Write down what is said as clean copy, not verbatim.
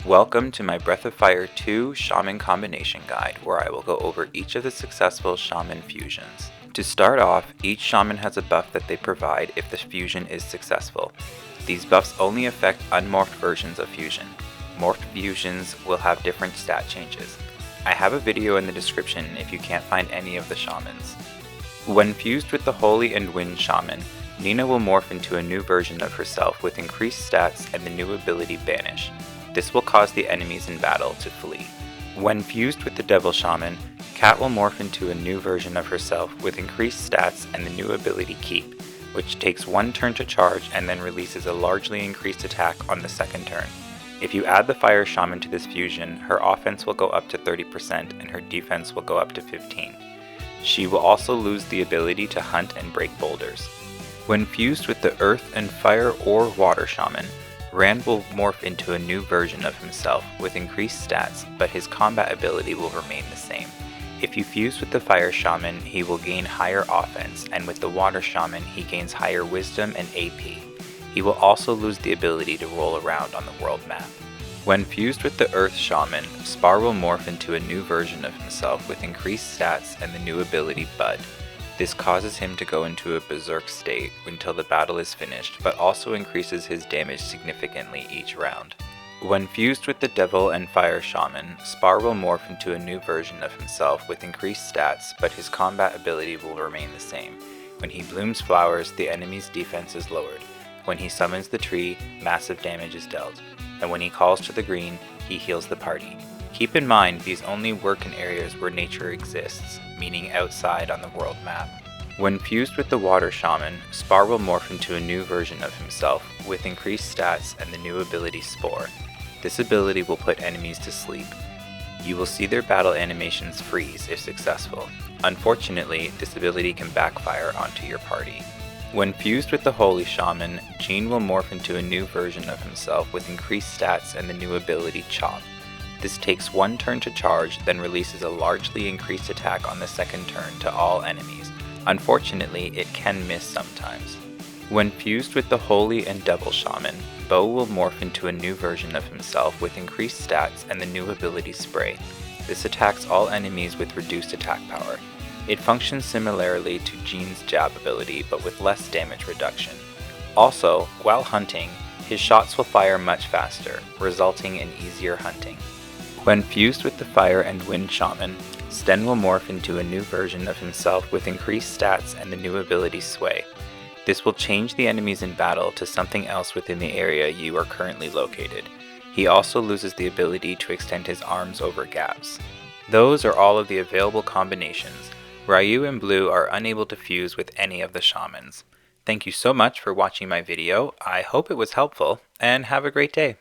Welcome to my Breath of Fire 2 Shaman combination guide, where I will go over each of the successful Shaman fusions. To start off, each Shaman has a buff that they provide if the fusion is successful. These buffs only affect unmorphed versions of fusion. Morphed fusions will have different stat changes. I have a video in the description if you can't find any of the Shamans. When fused with the Holy and Wind Shaman, Nina will morph into a new version of herself with increased stats and the new ability Banish. This will cause the enemies in battle to flee. When fused with the Devil Shaman, Cat will morph into a new version of herself with increased stats and the new ability Keep, which takes one turn to charge and then releases a largely increased attack on the second turn. If you add the Fire Shaman to this fusion, her offense will go up to 30% and her defense will go up to 15%. She will also lose the ability to hunt and break boulders. When fused with the Earth and Fire or Water Shaman, Rand will morph into a new version of himself with increased stats, but his combat ability will remain the same. If you fuse with the Fire Shaman, he will gain higher offense, and with the Water Shaman, he gains higher Wisdom and AP. He will also lose the ability to roll around on the world map. When fused with the Earth Shaman, Spar will morph into a new version of himself with increased stats and the new ability Bud. This causes him to go into a berserk state until the battle is finished, but also increases his damage significantly each round. When fused with the Devil and Fire Shaman, Spar will morph into a new version of himself with increased stats, but his combat ability will remain the same. When he blooms flowers, the enemy's defense is lowered. When he summons the tree, massive damage is dealt. And when he calls to the green, he heals the party. Keep in mind, these only work in areas where nature exists, meaning outside on the world map. When fused with the Water Shaman, Spar will morph into a new version of himself with increased stats and the new ability Spore. This ability will put enemies to sleep. You will see their battle animations freeze if successful. Unfortunately, this ability can backfire onto your party. When fused with the Holy Shaman, Jean will morph into a new version of himself with increased stats and the new ability Chop. This takes one turn to charge, then releases a largely increased attack on the second turn to all enemies. Unfortunately, it can miss sometimes. When fused with the Holy and Devil Shaman, Bo will morph into a new version of himself with increased stats and the new ability Spray. This attacks all enemies with reduced attack power. It functions similarly to Jean's jab ability, but with less damage reduction. Also, while hunting, his shots will fire much faster, resulting in easier hunting. When fused with the Fire and Wind Shaman, Sten will morph into a new version of himself with increased stats and the new ability Sway. This will change the enemies in battle to something else within the area you are currently located. He also loses the ability to extend his arms over gaps. Those are all of the available combinations. Ryu and Blue are unable to fuse with any of the Shamans. Thank you so much for watching my video. I hope it was helpful, and have a great day.